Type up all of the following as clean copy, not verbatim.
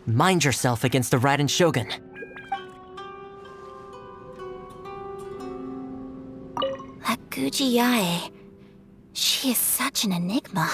Mind yourself against the Raiden Shogun. That Guji Yae. She is such an enigma.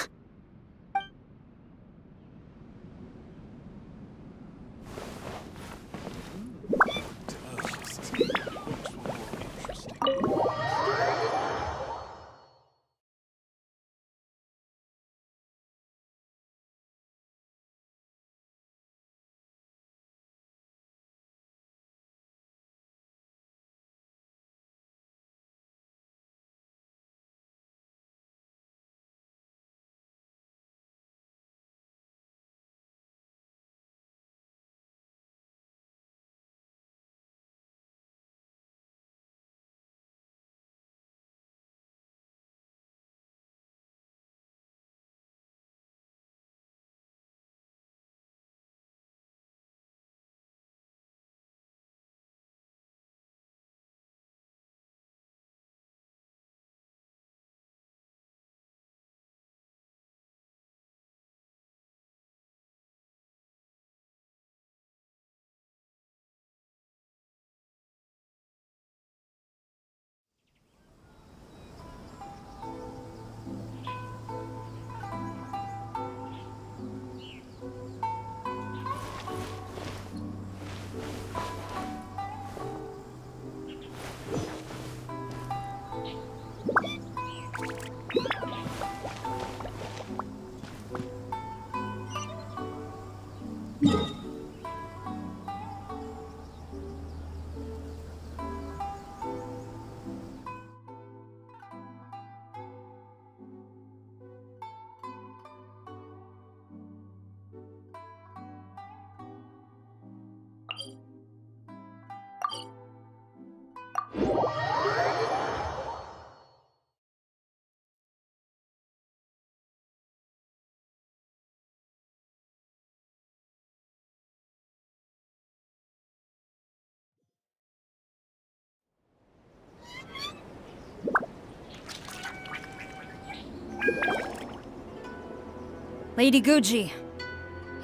Lady Guji,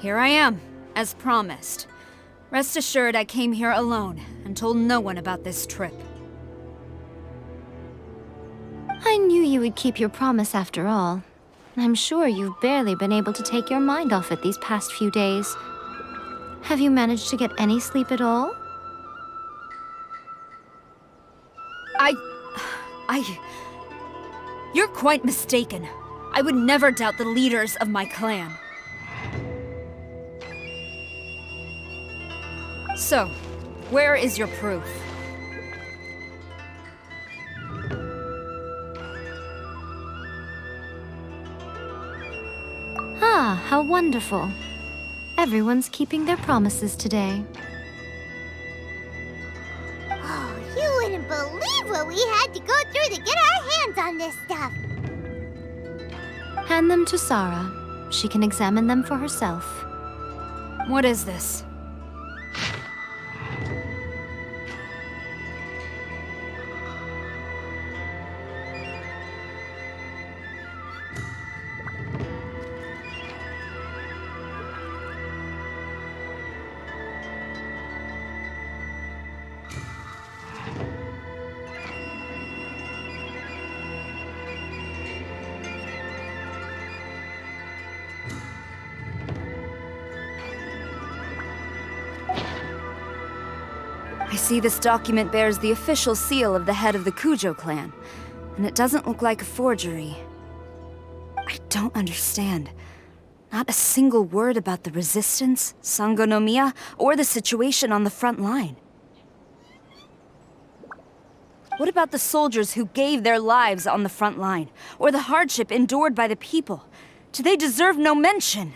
here I am, as promised. Rest assured I came here alone and told no one about this trip. I knew you would keep your promise after all. I'm sure you've barely been able to take your mind off it these past few days. Have you managed to get any sleep at all? You're quite mistaken. I would never doubt the leaders of my clan. So, where is your proof? Ah, how wonderful. Everyone's keeping their promises today. Oh, you wouldn't believe what we had to go through to get our hands on this stuff. Hand them to Sarah. She can examine them for herself. What is this? I see this document bears the official seal of the head of the Kujo clan, and it doesn't look like a forgery. I don't understand. Not a single word about the resistance, Sangonomiya, or the situation on the front line. What about the soldiers who gave their lives on the front line, or the hardship endured by the people? Do they deserve no mention?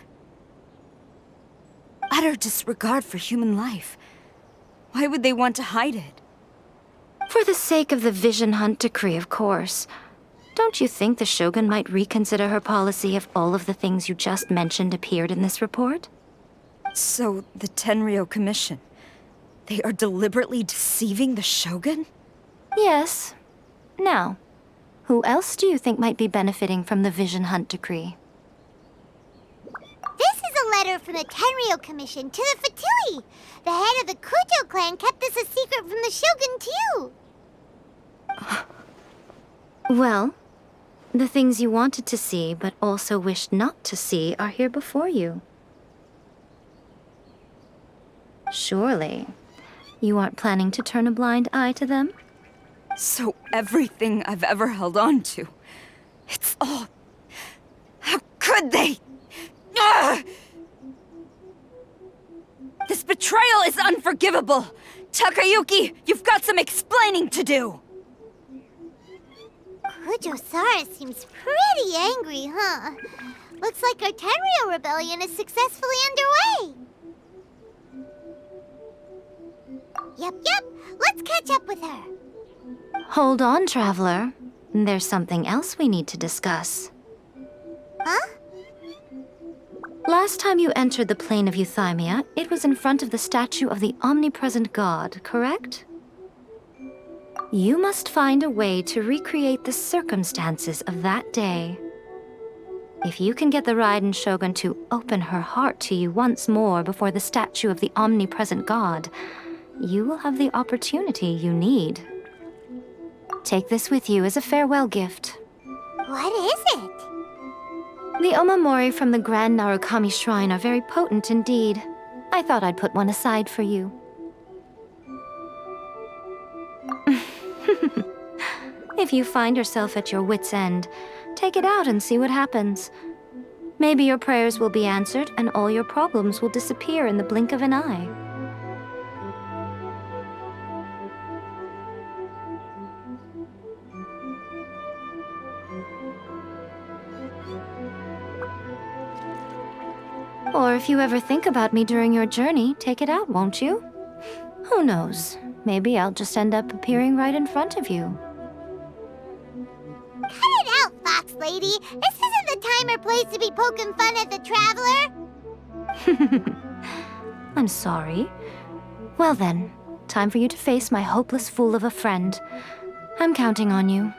Utter disregard for human life. Why would they want to hide it? For the sake of the Vision Hunt decree, of course. Don't you think the Shogun might reconsider her policy if all of the things you just mentioned appeared in this report? So, the Tenryo Commission, they are deliberately deceiving the Shogun? Yes. Now, who else do you think might be benefiting from the Vision Hunt decree? This is a letter from the Tenryo Commission to the Fatui. The head of the Kujo clan kept this a secret from the Shogun, too. Well, the things you wanted to see but also wished not to see are here before you. Surely, you aren't planning to turn a blind eye to them? So everything I've ever held on to, it's all... How could they? Ugh! This betrayal is unforgivable! Takayuki, you've got some explaining to do! Kujo-Sara seems pretty angry, huh? Looks like our Tenryo rebellion is successfully underway. Yep. Let's catch up with her. Hold on, Traveler. There's something else we need to discuss. Huh? Last time you entered the plane of Euthymia, it was in front of the statue of the omnipresent god, correct? You must find a way to recreate the circumstances of that day. If you can get the Raiden Shogun to open her heart to you once more before the statue of the omnipresent god, you will have the opportunity you need. Take this with you as a farewell gift. What is it? The omamori from the Grand Narukami Shrine are very potent indeed. I thought I'd put one aside for you. If you find yourself at your wit's end, take it out and see what happens. Maybe your prayers will be answered and all your problems will disappear in the blink of an eye. Or if you ever think about me during your journey, take it out, won't you? Who knows? Maybe I'll just end up appearing right in front of you. Cut it out, Fox Lady. This isn't the time or place to be poking fun at the Traveler. I'm sorry. Well then, time for you to face my hopeless fool of a friend. I'm counting on you.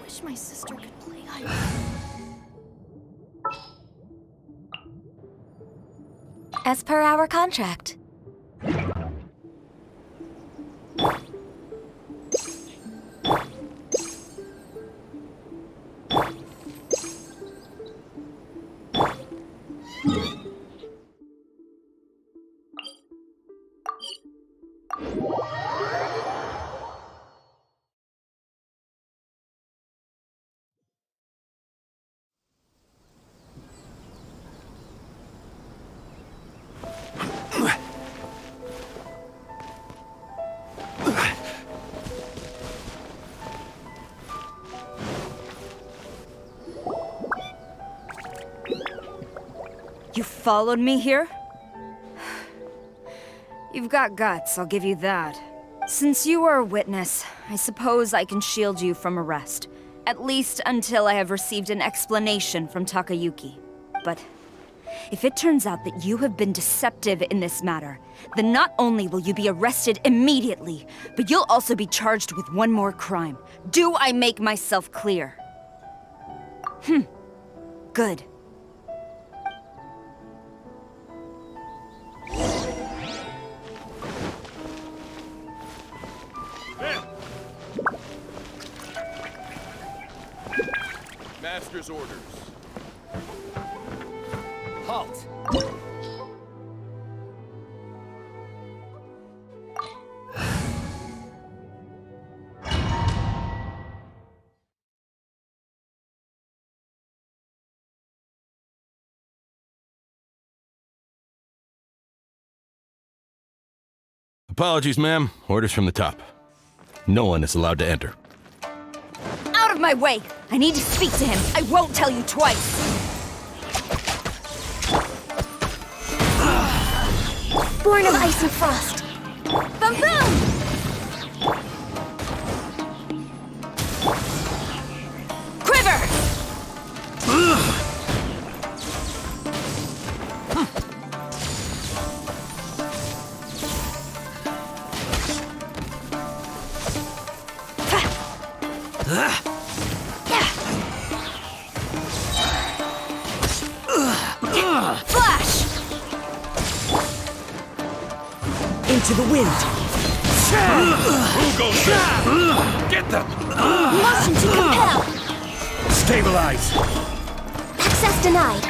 Wish my sister could play on. As per our contract. You followed me here? You've got guts, I'll give you that. Since you are a witness, I suppose I can shield you from arrest. At least until I have received an explanation from Takayuki. But if it turns out that you have been deceptive in this matter, then not only will you be arrested immediately, but you'll also be charged with one more crime. Do I make myself clear? Good. Master's orders. Halt! Apologies, ma'am. Orders from the top. No one is allowed to enter. Out of my way! I need to speak to him. I won't tell you twice. Born of ice and frost. Boom boom! Quiver! Flash! Into the wind. Who goes there? Get them! Motion to compel! Stabilize. Access denied.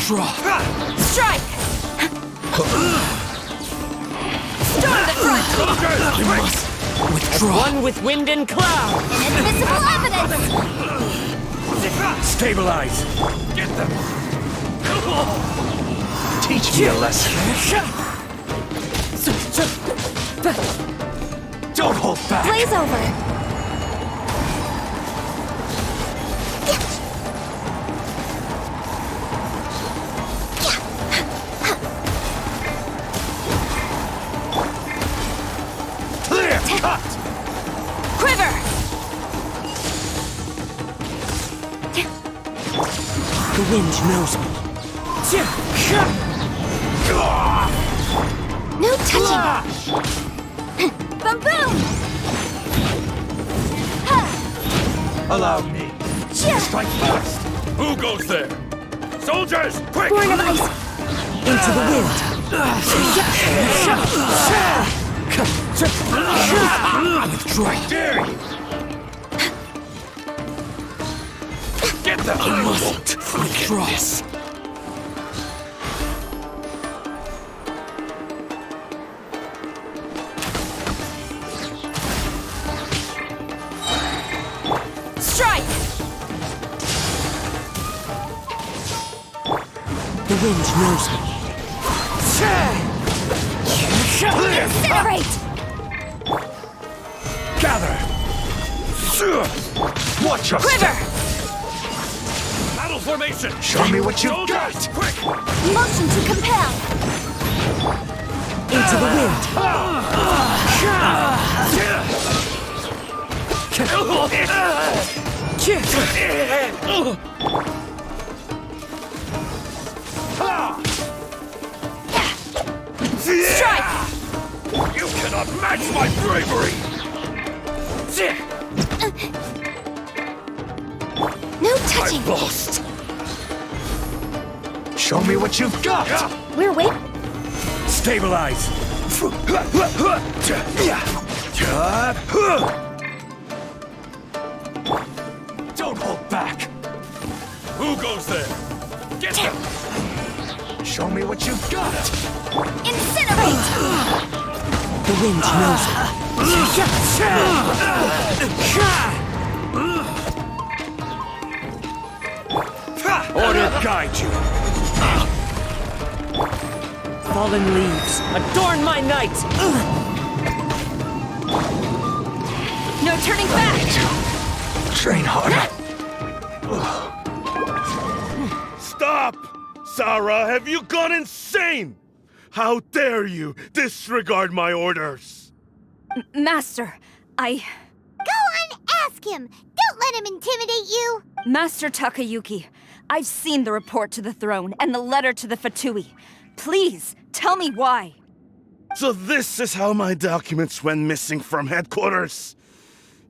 Draw. Strike! Storm the front! Withdraw. One with wind and cloud! Inadmissible evidence! Stabilize. Get them! Teach me a lesson. Don't hold back. Blaze over! Clear. Cut. Quiver! The wind knows me. No touching! Boom boom! Allow me. Strike first. Who goes there? Soldiers, quick! Born of ice! Into the wind. Withdraw. Dare you! Get them! I mustn't withdraw. Strike! The wind knows me. Incinerate! Gather. Watch your Quiver! step. Battle formation! Show me what you Soldiers, got. quick! Motion to compel! Into the wind. Strike! You cannot match my bravery! No touching! Lost! Show me what you've got. We're waiting. Stabilize. Don't hold back. Who goes there? Get them! Show me what you've got. Incinerate! The wind knows Order guide you. Fallen leaves, adorn my night! No turning back! Train harder. Stop! Sarah, have you gone insane? How dare you disregard my orders? Master, Go on, ask him! Don't let him intimidate you! Master Takayuki, I've seen the report to the throne and the letter to the Fatui. Please, tell me why. So this is how my documents went missing from headquarters?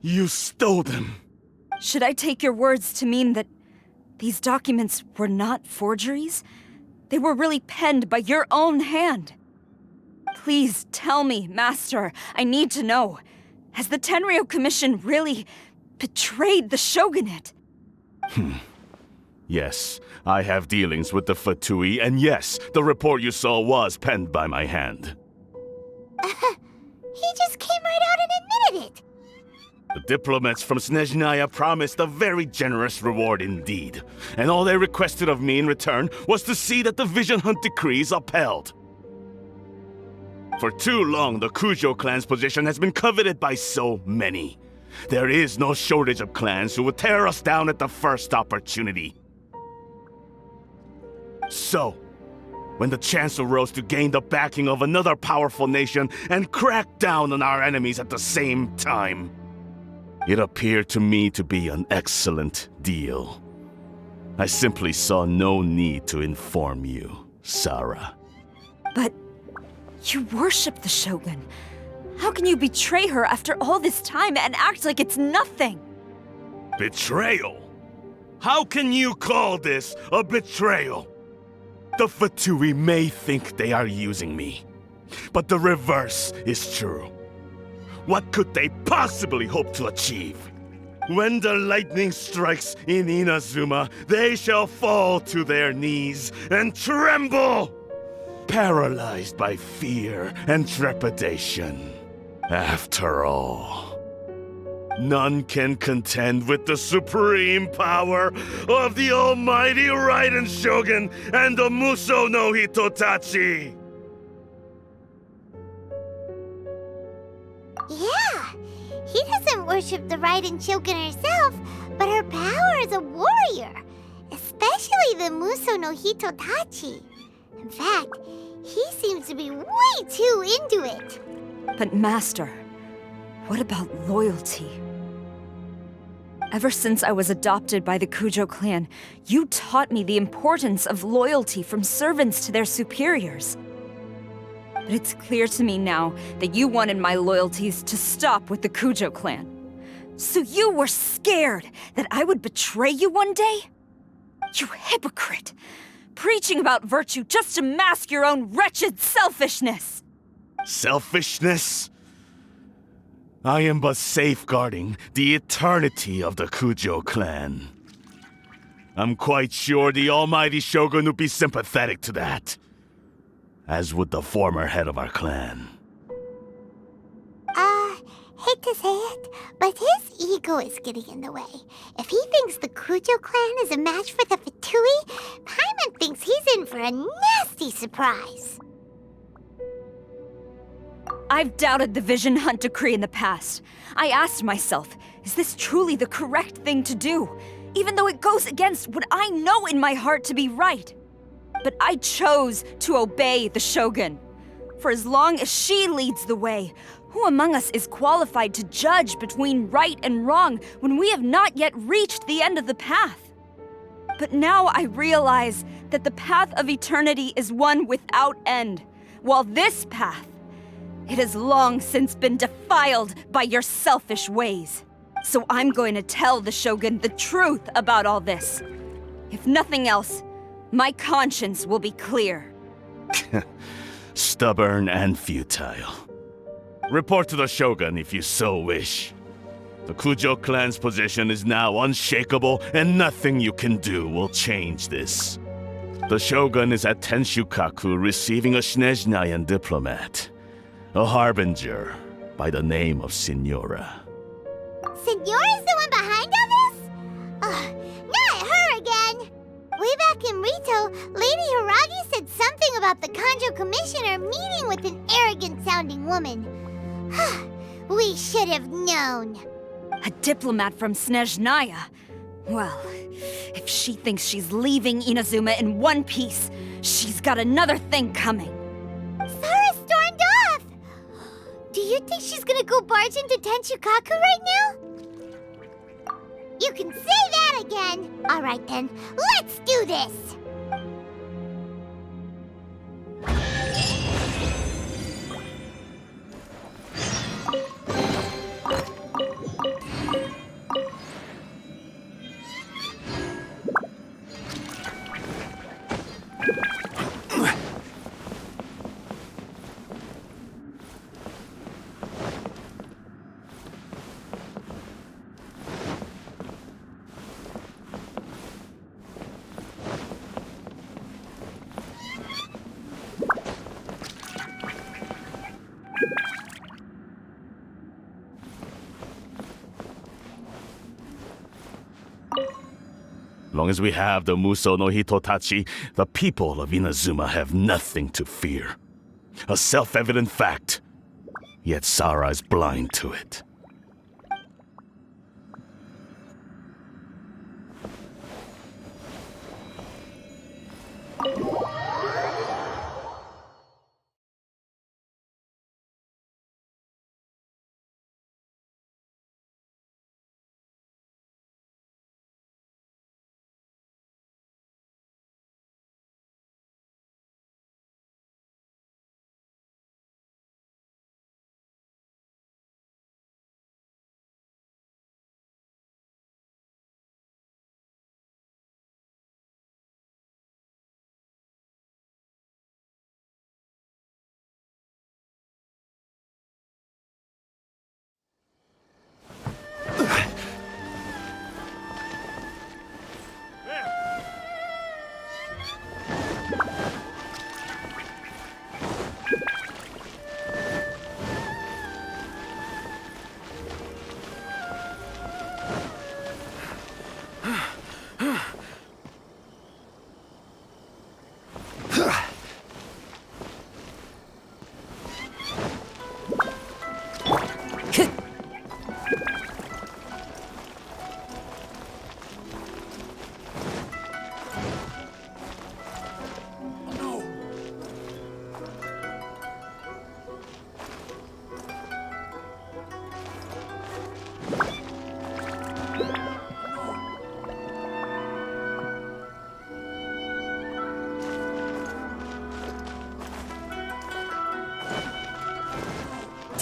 You stole them. Should I take your words to mean that these documents were not forgeries? They were really penned by your own hand. Please tell me, Master. I need to know. Has the Tenryo Commission really betrayed the Shogunate? Yes, I have dealings with the Fatui, and yes, the report you saw was penned by my hand. He just came right out and admitted it! The diplomats from Snezhnaya promised a very generous reward indeed, and all they requested of me in return was to see that the Vision Hunt decrees upheld. For too long, the Kujo clan's position has been coveted by so many. There is no shortage of clans who will tear us down at the first opportunity. So, when the chance arose to gain the backing of another powerful nation and crack down on our enemies at the same time, it appeared to me to be an excellent deal. I simply saw no need to inform you, Sarah. But you worship the Shogun. How can you betray her after all this time and act like it's nothing? Betrayal? How can you call this a betrayal? The Fatui may think they are using me, but the reverse is true. What could they possibly hope to achieve? When the lightning strikes in Inazuma, they shall fall to their knees and tremble, paralyzed by fear and trepidation. After all, none can contend with the supreme power of the almighty Raiden Shogun and the Muso no Hitotachi! Yeah, he doesn't worship the Raiden Shogun herself, but her power as a warrior, especially the Muso no Hitotachi. In fact, he seems to be way too into it. But Master, what about loyalty? Ever since I was adopted by the Kujo clan, you taught me the importance of loyalty from servants to their superiors. But it's clear to me now that you wanted my loyalties to stop with the Kujo clan. So you were scared that I would betray you one day? You hypocrite! Preaching about virtue just to mask your own wretched selfishness! Selfishness? I am but safeguarding the eternity of the Kujo clan. I'm quite sure the almighty Shogun would be sympathetic to that, as would the former head of our clan. Hate to say it, but his ego is getting in the way. If he thinks the Kujo clan is a match for the Fatui, Paimon thinks he's in for a nasty surprise. I've doubted the Vision Hunt decree in the past. I asked myself, is this truly the correct thing to do? Even though it goes against what I know in my heart to be right. But I chose to obey the Shogun. For as long as she leads the way, who among us is qualified to judge between right and wrong when we have not yet reached the end of the path? But now I realize that the path of eternity is one without end, while this path, it has long since been defiled by your selfish ways. So I'm going to tell the Shogun the truth about all this. If nothing else, my conscience will be clear. Stubborn and futile. Report to the Shogun if you so wish. The Kujo clan's position is now unshakable, and nothing you can do will change this. The Shogun is at Tenshukaku receiving a Snezhnayan diplomat, a harbinger by the name of Signora. Signora's the one behind all this? Ugh, not her again! Way back in Rito, Lady Hiragi said something about the Kanjo Commissioner meeting with an arrogant-sounding woman. We should have known. A diplomat from Snezhnaya? Well, if she thinks she's leaving Inazuma in one piece, she's got another thing coming. Sarah stormed off! Do you think she's gonna go barge into Tenshukaku right now? You can say that again! Alright then, let's do this! Long as we have the Muso no Hitotachi, the people of Inazuma have nothing to fear. A self-evident fact. Yet Sarah is blind to it.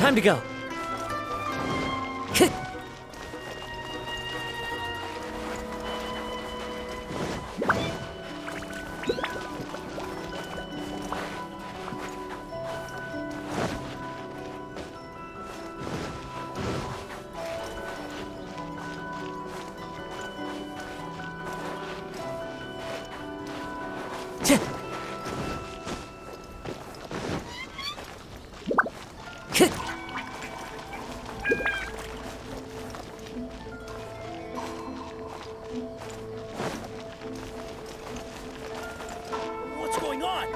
Time to go. What's going on?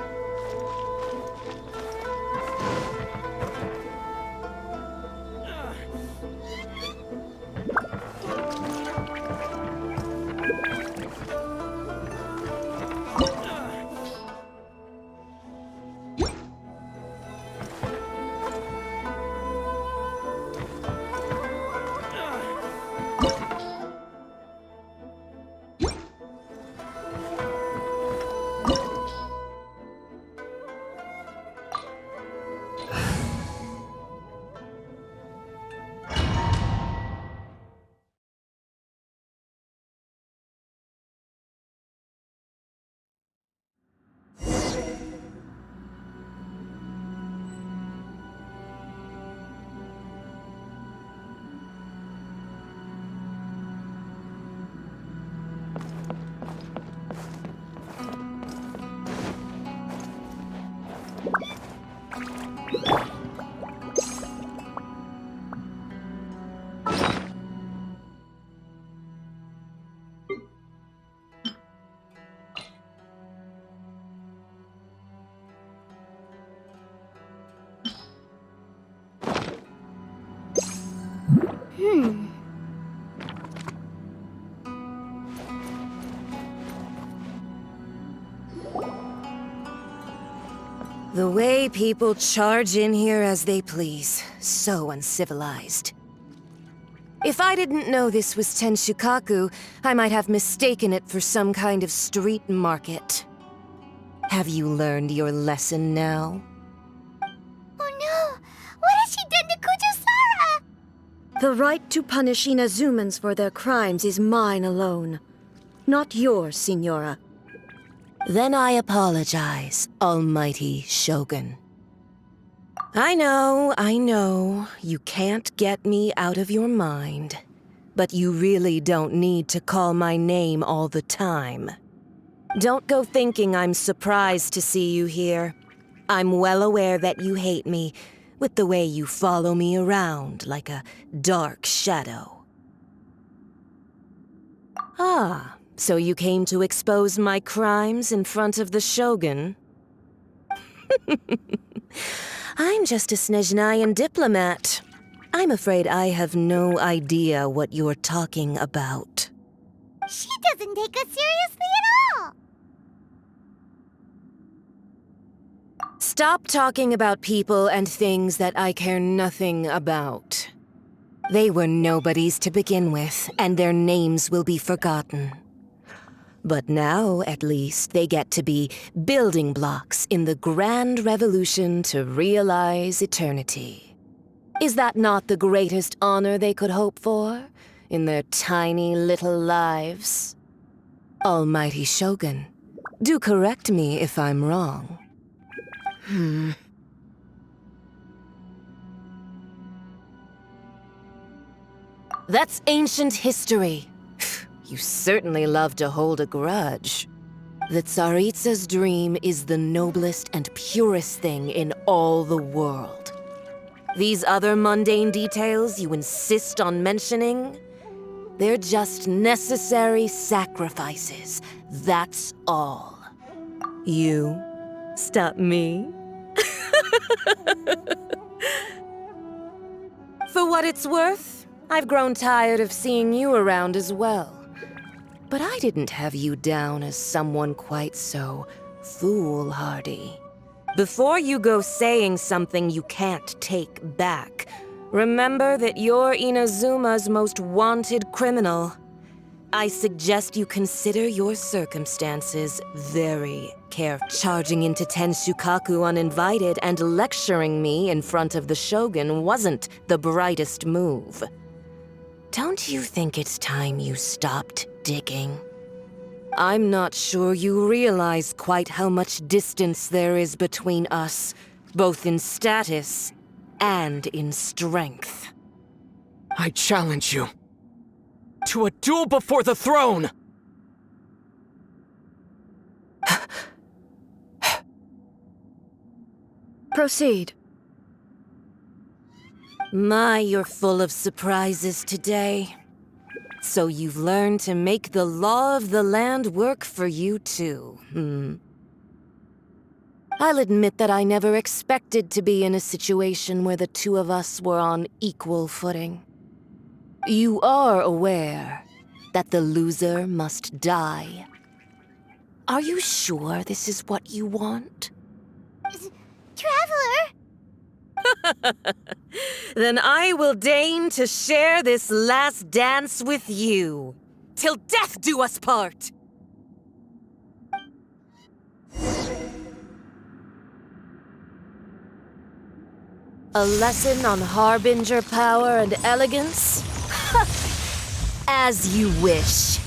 The way people charge in here as they please. So uncivilized. If I didn't know this was Tenshukaku, I might have mistaken it for some kind of street market. Have you learned your lesson now? Oh no! What has she done to Kujo-Sara? The right to punish Inazumans for their crimes is mine alone. Not yours, Signora. Then I apologize, Almighty Shogun. I know, you can't get me out of your mind. But you really don't need to call my name all the time. Don't go thinking I'm surprised to see you here. I'm well aware that you hate me, with the way you follow me around like a dark shadow. Ah, so you came to expose my crimes in front of the Shogun? I'm just a Snezhnayan diplomat. I'm afraid I have no idea what you're talking about. She doesn't take us seriously at all! Stop talking about people and things that I care nothing about. They were nobodies to begin with, and their names will be forgotten. But now, at least, they get to be building blocks in the grand revolution to realize eternity. Is that not the greatest honor they could hope for in their tiny little lives? Almighty Shogun, do correct me if I'm wrong. That's ancient history. You certainly love to hold a grudge. The Tsaritsa's dream is the noblest and purest thing in all the world. These other mundane details you insist on mentioning, they're just necessary sacrifices. That's all. You stop me? For what it's worth, I've grown tired of seeing you around as well. But I didn't have you down as someone quite so foolhardy. Before you go saying something you can't take back, remember that you're Inazuma's most wanted criminal. I suggest you consider your circumstances very carefully. Charging into Tenshukaku uninvited and lecturing me in front of the Shogun wasn't the brightest move. Don't you think it's time you stopped digging? I'm not sure you realize quite how much distance there is between us, both in status and in strength. I challenge you to a duel before the throne! Proceed. My, you're full of surprises today. So you've learned to make the law of the land work for you too, I'll admit that I never expected to be in a situation where the two of us were on equal footing. You are aware that the loser must die. Are you sure this is what you want? Traveler! Then I will deign to share this last dance with you. Till death do us part! A lesson on harbinger power and elegance? As you wish.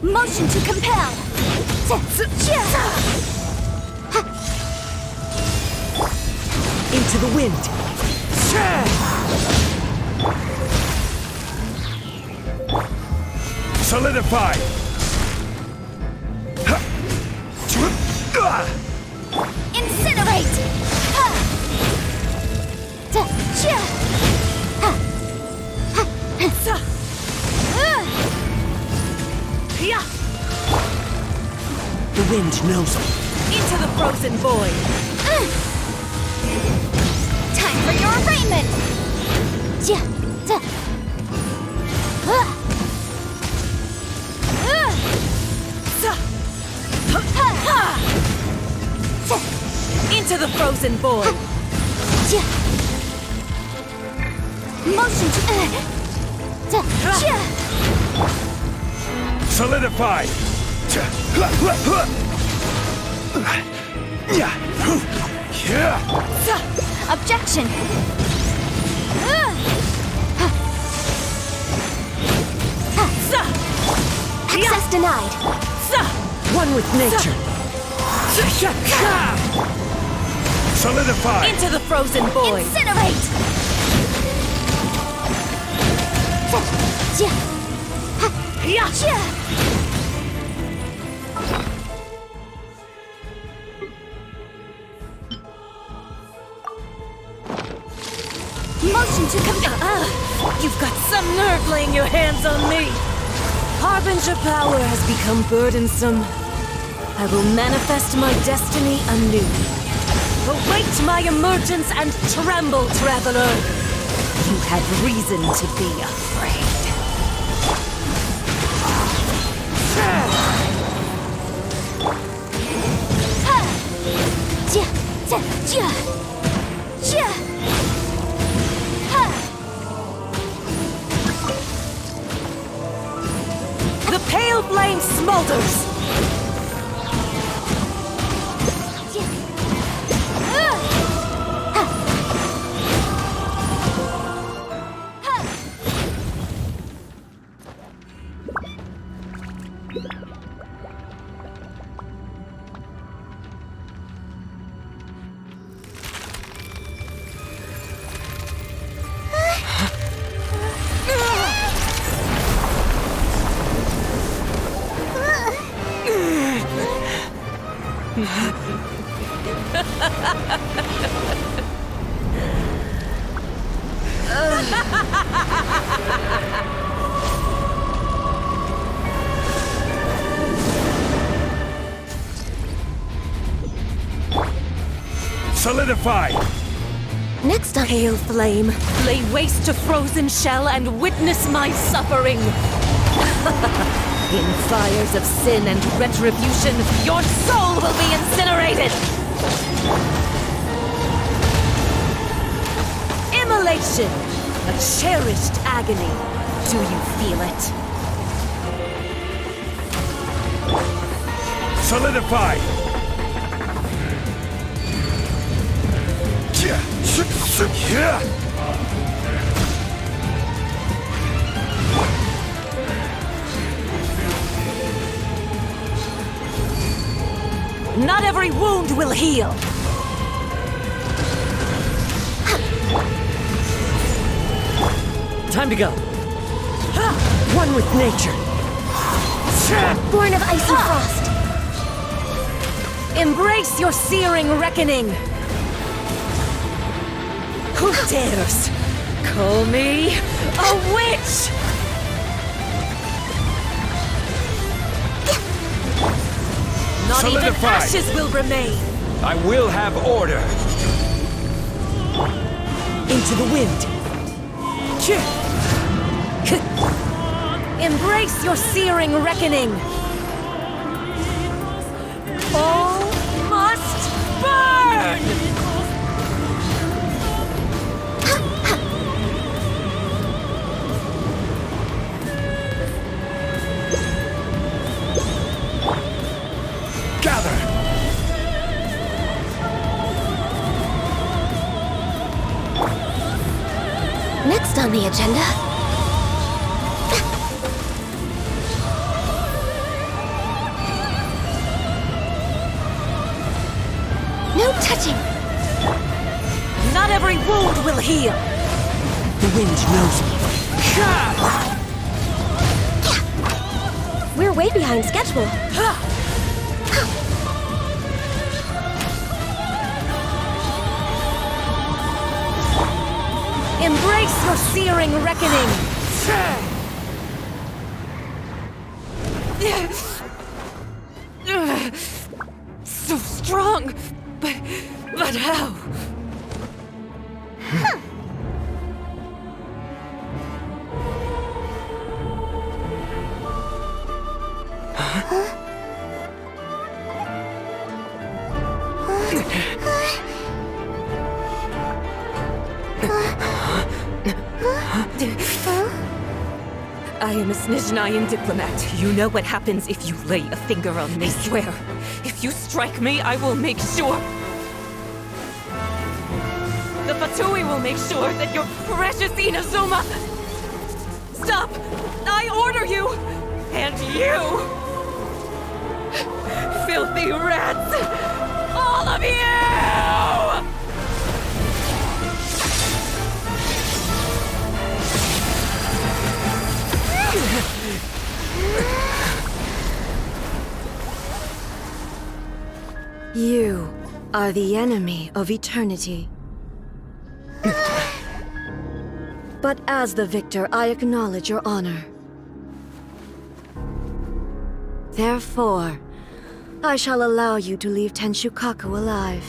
Motion to compel! Into the wind. Solidify! Incinerate! The wind knows me. Into the frozen void! Time for your arraignment! Into the frozen void! Motion to... Solidify! Objection! Access denied! One with nature. Solidify! Into the frozen void! Incinerate! Motion to compel. You've got some nerve laying your hands on me! Harbinger power has become burdensome. I will manifest my destiny anew. Await my emergence and tremble, traveler! You have reason to be afraid. The pale flame smolders! Solidify! Next up, pale flame, lay waste to frozen shell and witness my suffering. In fires of sin and retribution, your soul will be incinerated! Immolation! A cherished agony. Do you feel it? Solidify! Not every wound will heal. Time to go. One with nature. Born of icy frost. Embrace your searing reckoning. Who dares call me a witch? Not Solidify. even ashes will remain. I will have order. Into the wind. Embrace your searing reckoning. All must burn! Gather! Next on the agenda. No touching! Not every wound will heal. The wind knows me. We're way behind schedule. Embrace your searing reckoning. So strong, but how? I am a Snezhnayan diplomat. You know what happens if you lay a finger on me. I swear, if you strike me, I will make sure. The Fatui will make sure that your precious Inazuma... Stop! I order you! And you! Filthy rats! All of you! You are the enemy of eternity. But as the victor, I acknowledge your honor. Therefore, I shall allow you to leave Tenshukaku alive.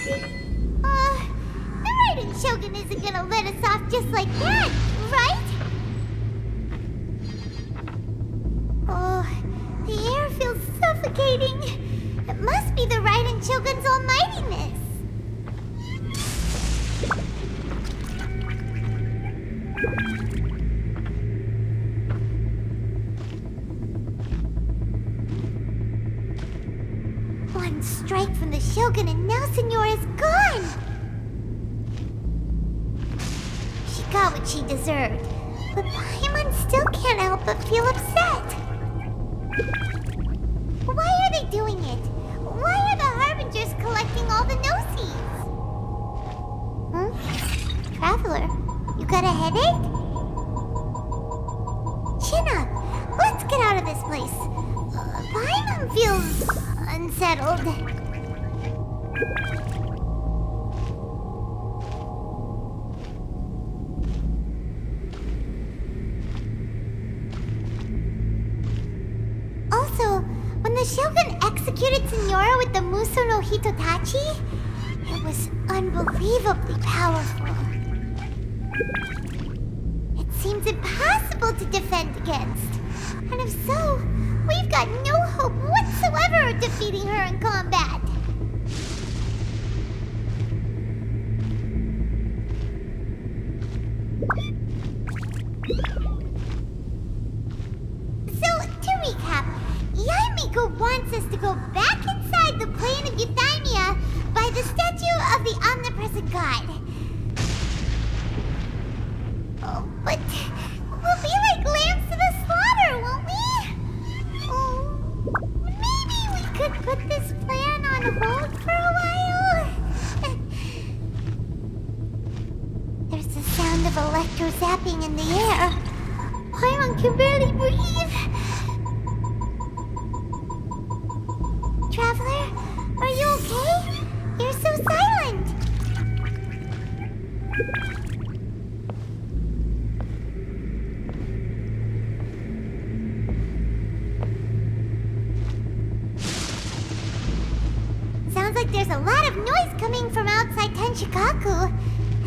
The Raiden Shogun isn't gonna let us off just like that, right? Oh, the air feels suffocating. It must be the Raiden Shogun's almightiness. One strike from the Shogun and now Senora is gone! She got what she deserved, but Paimon still can't help but feel upset. Why are they doing it? Why are the Harbingers collecting all the no-seeds? Huh? Traveler, you got a headache? Chin up! Let's get out of this place. Paimon! Something feels unsettled. Also, when the Shogun executed Signora with the Muso no Hitotachi, it was unbelievably powerful. It seems impossible to defend against. And if so, we've got no hope whatsoever of defeating her in combat. So, to recap, Yaemiko wants us to go back inside the plane of Euthymia by the statue of the omnipresent god. Oh, but we'll be like lambs to the slaughter, won't we? Oh, maybe we could put this plan on hold for a while? There's the sound of electro-zapping in the air. Paimon can barely breathe. Traveler, are you okay? You're so silent. Sounds like there's a lot of noise coming from outside Tenshikaku.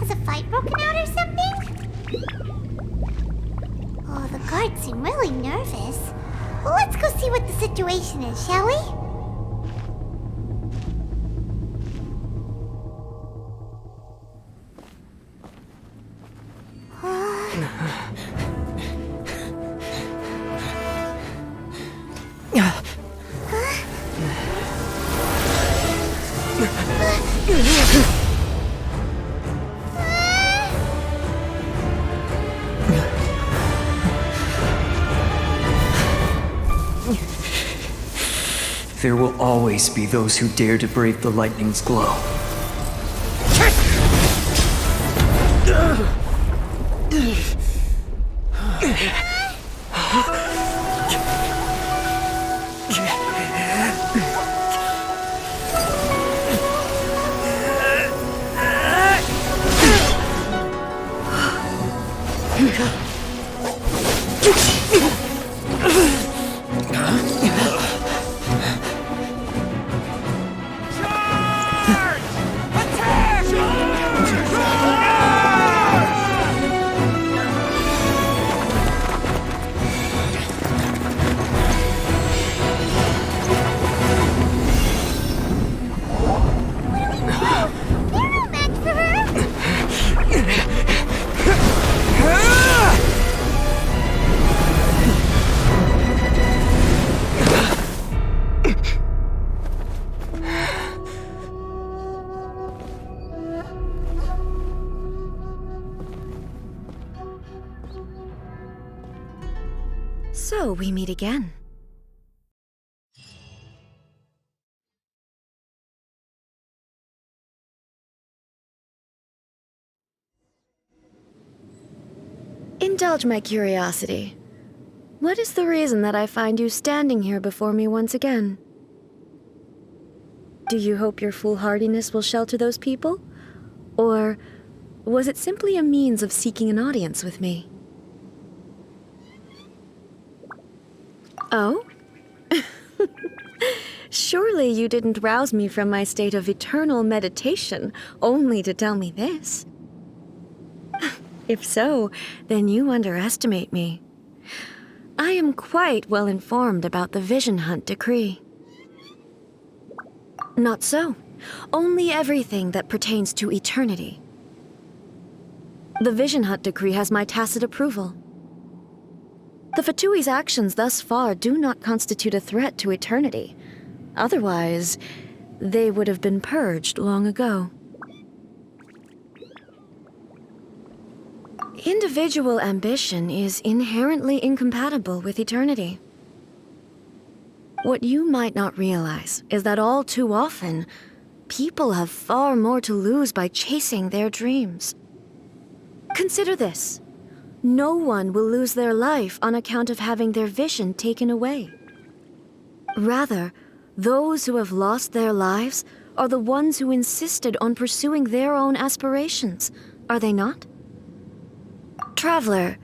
Has a fight broken out or something? Oh, the guards seem really nervous. Let's go see what the situation is, shall we? There will always be those who dare to brave the lightning's glow. So we meet again. Indulge my curiosity. What is the reason that I find you standing here before me once again? Do you hope your foolhardiness will shelter those people? Or was it simply a means of seeking an audience with me? Oh? Surely you didn't rouse me from my state of eternal meditation only to tell me this. If so, then you underestimate me. I am quite well informed about the Vision Hunt decree. Not so. Only everything that pertains to eternity. The Vision Hunt decree has my tacit approval. The Fatui's actions thus far do not constitute a threat to eternity. Otherwise, they would have been purged long ago. Individual ambition is inherently incompatible with eternity. What you might not realize is that all too often, people have far more to lose by chasing their dreams. Consider this. No one will lose their life on account of having their vision taken away. Rather, those who have lost their lives are the ones who insisted on pursuing their own aspirations, are they not? Traveler,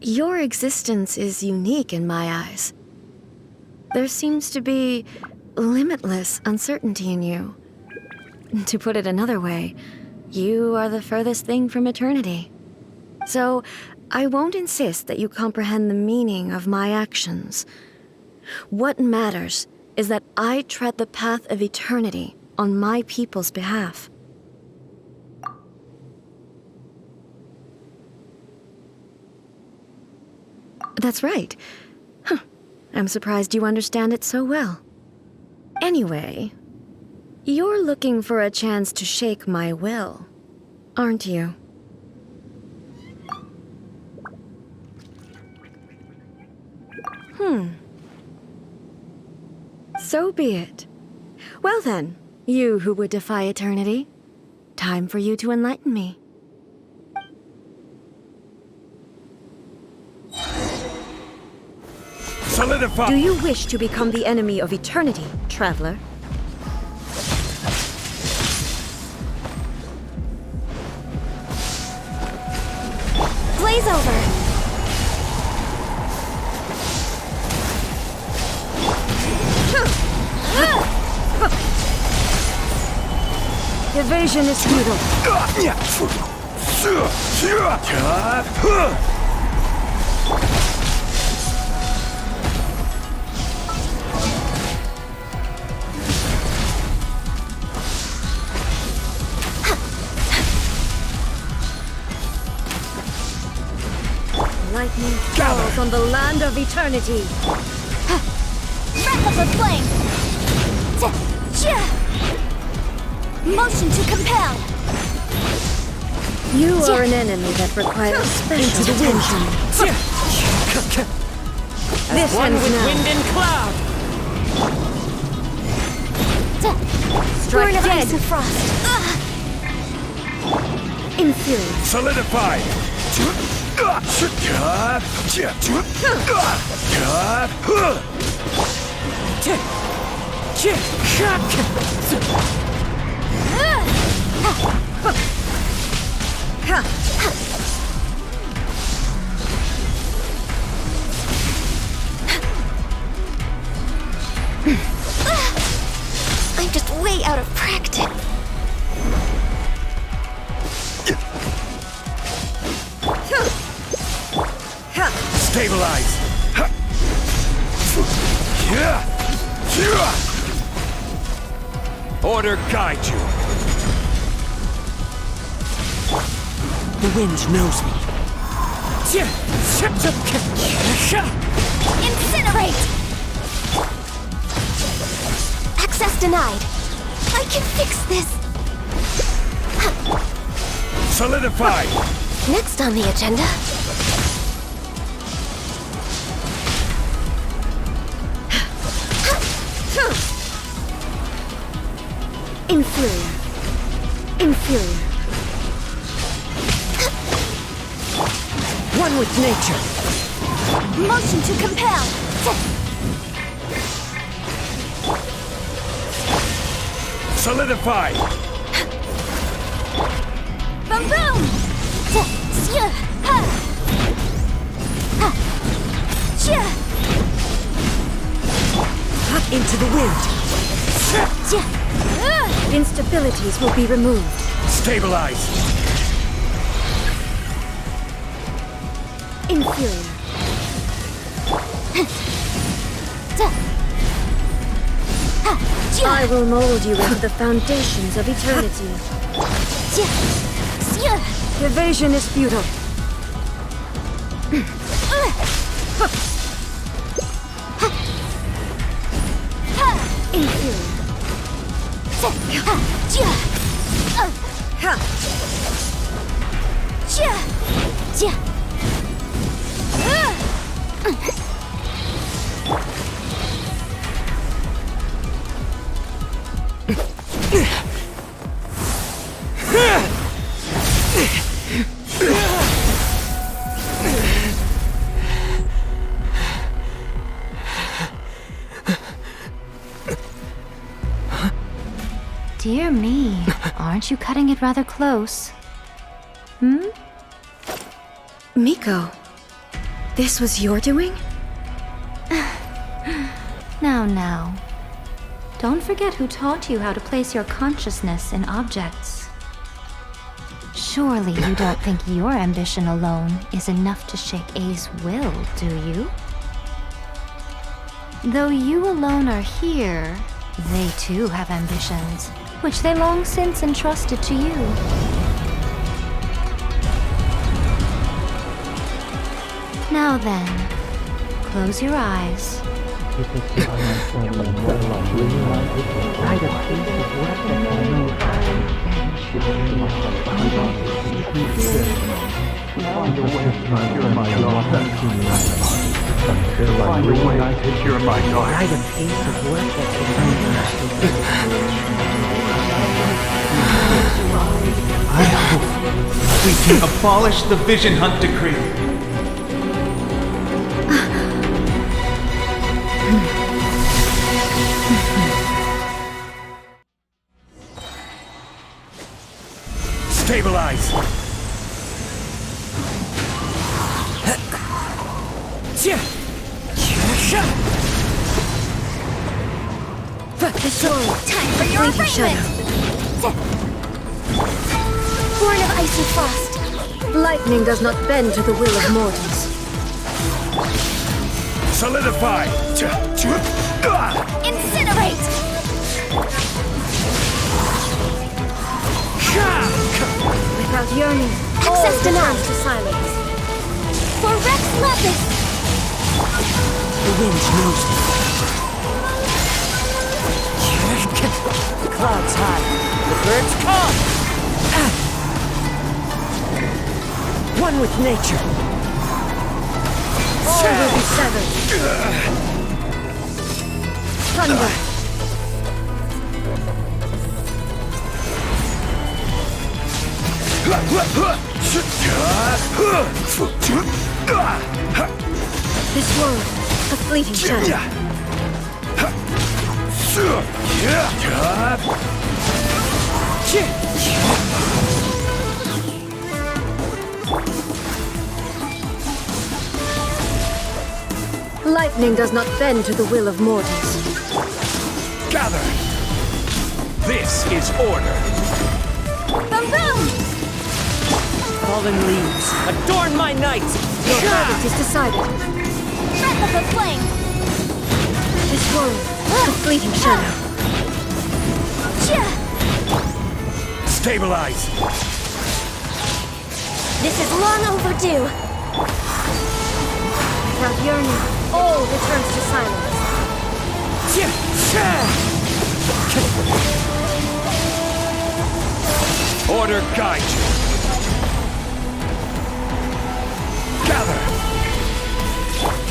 your existence is unique in my eyes. There seems to be limitless uncertainty in you. To put it another way, you are the furthest thing from eternity. So, I won't insist that you comprehend the meaning of my actions. What matters is that I tread the path of eternity on my people's behalf. That's right. Huh. I'm surprised you understand it so well. Anyway, you're looking for a chance to shake my will, aren't you? So be it. Well then, you who would defy eternity, time for you to enlighten me. Solidify! Do you wish to become the enemy of eternity, traveler? Blaze over! Evasion is futile. Lightning falls on the land of eternity. Wrap up the flame! Motion to compel! You are an enemy that requires special attention. This One ends with now. wind and cloud! Strike Born of dead. ice and frost! Inferior. Solidify! I'm just way out of practice. Stabilize! Order guide you! The wind knows me. Incinerate! Access denied. I can fix this. Solidify! Next on the agenda. Inferior. Inferior. One with nature. Motion to compel. Solidify! Boom boom! Into the wind. Instabilities will be removed. Stabilize! Inferior. I will mold you into the foundations of eternity. Evasion is futile. Inferior. Dear me, aren't you cutting it rather close? Hmm? Miko, this was your doing? Now. Don't forget who taught you how to place your consciousness in objects. Surely you don't think your ambition alone is enough to shake A's will, do you? Though you alone are here, they too have ambitions, which they long since entrusted to you. Now then, close your eyes. I hope we can abolish the Vision Hunt Decree. Stabilize! Time for your arraignment! Born of icy frost. Lightning does not bend to the will of mortals. Solidify! Incinerate! Without yearning, Access denied. to silence. For Rex Lapis! The wind knows me. Clouds high, the birds call! One with nature. All will be severed. Thunder. This world, a fleeting shadow. Lightning does not bend to the will of mortals. Gather! This is order! Boom boom! Fallen leaves, adorn my night! Your verdict is decided. Breath of the flame! This world, a fleeting shadow. Stabilize! This is long overdue! Without yearning, all returns to silence. Order guide you! Gather!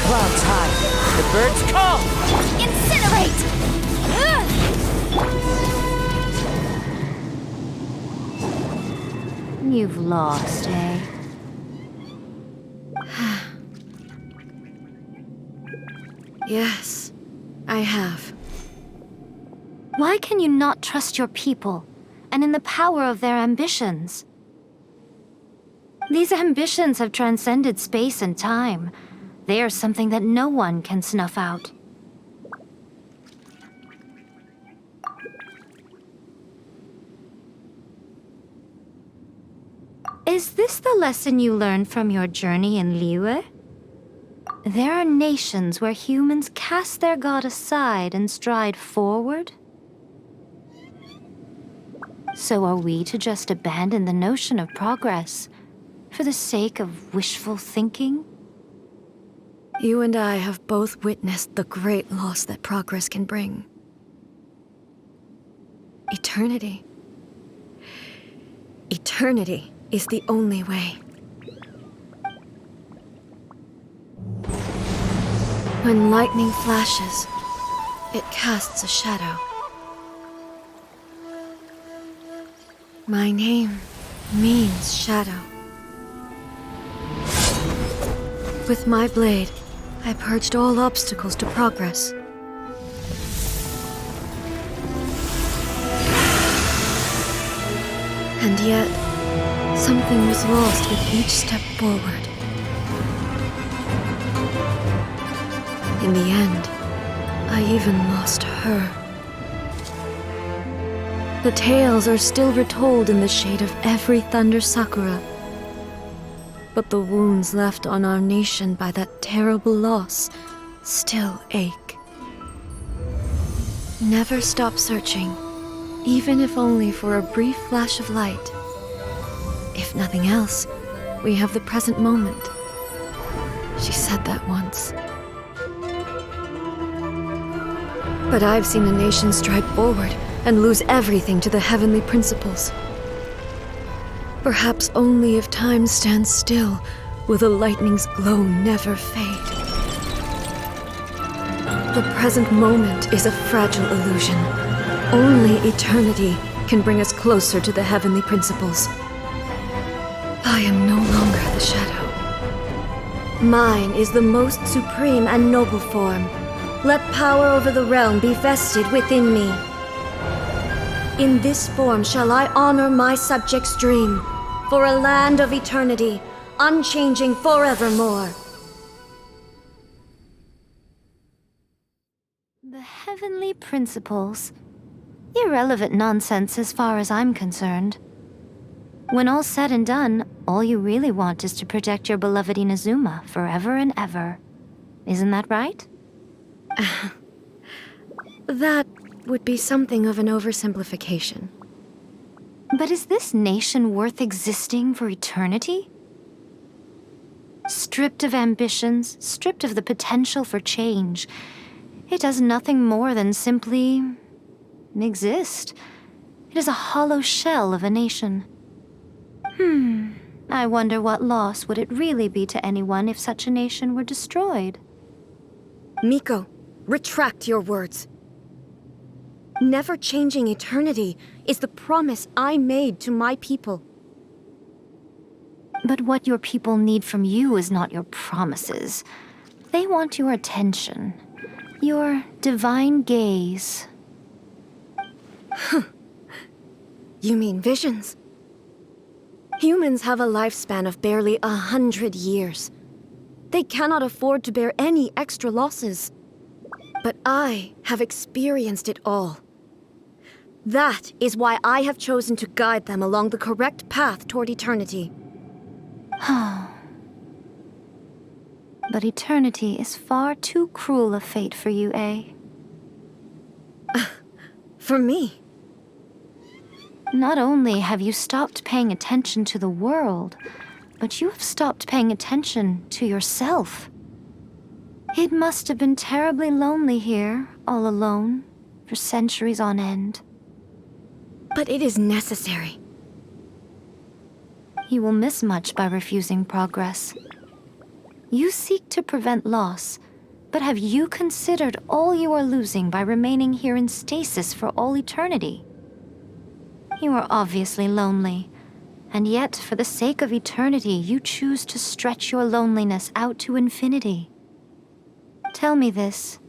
Clouds high, the birds call! Incinerate! You've lost, eh? Yes, I have. Why can you not trust your people, and in the power of their ambitions? These ambitions have transcended space and time. They are something that no one can snuff out. Is this the lesson you learned from your journey in Liyue? There are nations where humans cast their god aside and stride forward? So are we to just abandon the notion of progress for the sake of wishful thinking? You and I have both witnessed the great loss that progress can bring. Eternity. Eternity is the only way. When lightning flashes, it casts a shadow. My name means shadow. With my blade, I purged all obstacles to progress. And yet, something was lost with each step forward. In the end, I even lost her. The tales are still retold in the shade of every Thunder Sakura. But the wounds left on our nation by that terrible loss still ache. Never stop searching, even if only for a brief flash of light. If nothing else, we have the present moment. She said that once. But I've seen a nation stride forward and lose everything to the heavenly principles. Perhaps only if time stands still will the lightning's glow never fade. The present moment is a fragile illusion. Only eternity can bring us closer to the heavenly principles. I am no longer the shadow. Mine is the most supreme and noble form. Let power over the realm be vested within me. In this form shall I honor my subjects' dream, for a land of eternity, unchanging forevermore. The heavenly principles. Irrelevant nonsense as far as I'm concerned. When all's said and done, all you really want is to protect your beloved Inazuma forever and ever. Isn't that right? That would be something of an oversimplification. But is this nation worth existing for eternity? Stripped of ambitions, stripped of the potential for change, it does nothing more than simply exist. It is a hollow shell of a nation. I wonder what loss would it really be to anyone if such a nation were destroyed? Miko, retract your words. Never changing eternity is the promise I made to my people. But what your people need from you is not your promises. They want your attention, your divine gaze. You mean visions? Humans have a lifespan of barely 100 years. They cannot afford to bear any extra losses. But I have experienced it all. That is why I have chosen to guide them along the correct path toward eternity. But eternity is far too cruel a fate for you, eh? For me? Not only have you stopped paying attention to the world, but you have stopped paying attention to yourself. It must have been terribly lonely here, all alone, for centuries on end. But it is necessary. You will miss much by refusing progress. You seek to prevent loss, but have you considered all you are losing by remaining here in stasis for all eternity? You are obviously lonely, and yet for the sake of eternity you choose to stretch your loneliness out to infinity. Tell me this.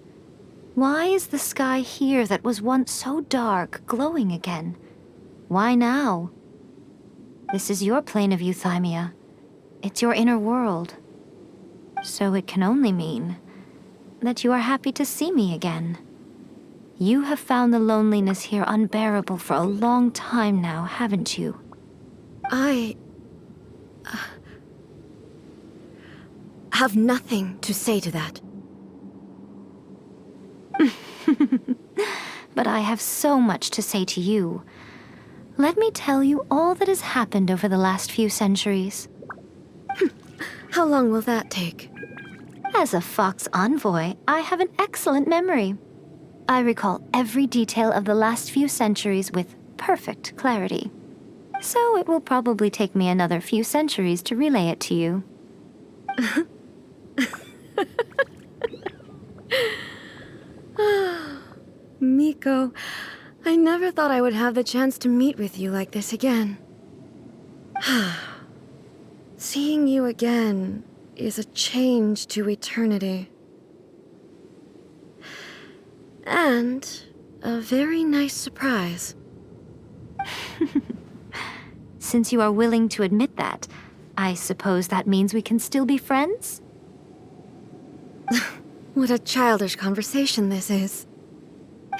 Why is the sky here that was once so dark glowing again? Why now? This is your plane of euthymia. It's your inner world. So it can only mean that you are happy to see me again. You have found the loneliness here unbearable for a long time now, haven't you? I have nothing to say to that. But I have so much to say to you. Let me tell you all that has happened over the last few centuries. How long will that take? As a Fox envoy, I have an excellent memory. I recall every detail of the last few centuries with perfect clarity. So it will probably take me another few centuries to relay it to you. Miko, I never thought I would have the chance to meet with you like this again. Seeing you again is a change to eternity. And a very nice surprise. since you are willing to admit that, I suppose that means we can still be friends? What a childish conversation this is.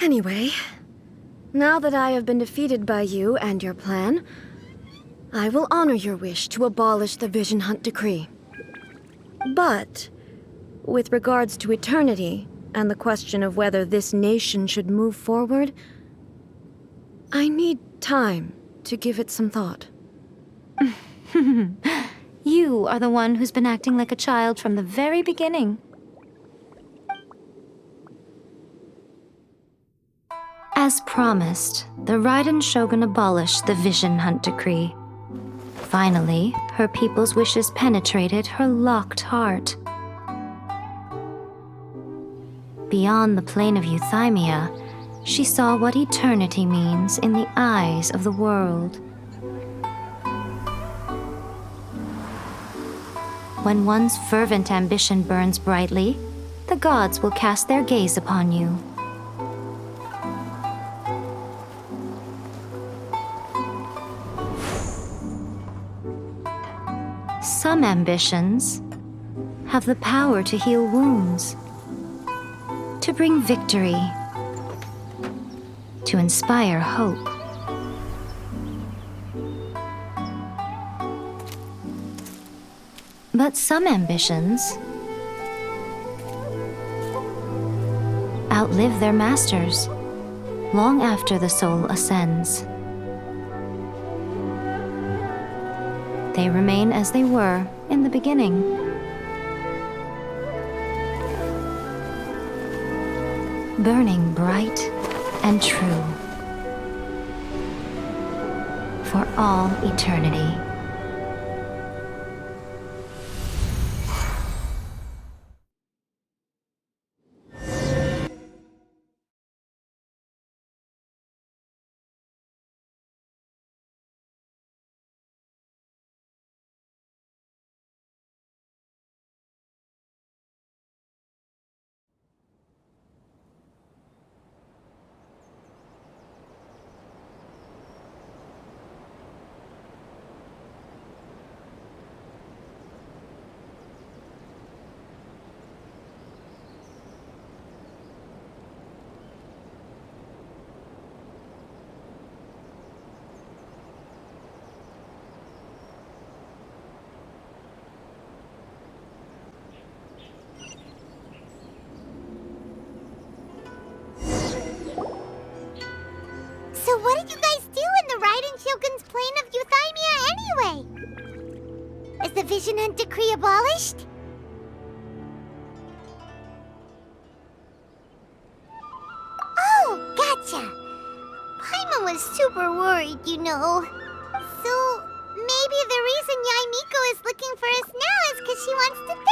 Anyway, now that I have been defeated by you and your plan, I will honor your wish to abolish the Vision Hunt Decree. But, with regards to eternity, and the question of whether this nation should move forward, I need time to give it some thought. You are the one who's been acting like a child from the very beginning. As promised, the Raiden Shogun abolished the Vision Hunt Decree. Finally, her people's wishes penetrated her locked heart. Beyond the plane of Euthymia, she saw what eternity means in the eyes of the world. When one's fervent ambition burns brightly, the gods will cast their gaze upon you. Some ambitions have the power to heal wounds, to bring victory, to inspire hope. But some ambitions outlive their masters long after the soul ascends. They remain as they were in the beginning. Burning bright and true for all eternity. So what did you guys do in the Raiden Shogun's plane of Euthymia anyway? Is the Vision Hunt Decree abolished? Oh, gotcha. Paimon was super worried, you know. So maybe the reason Yaimiko is looking for us now is because she wants to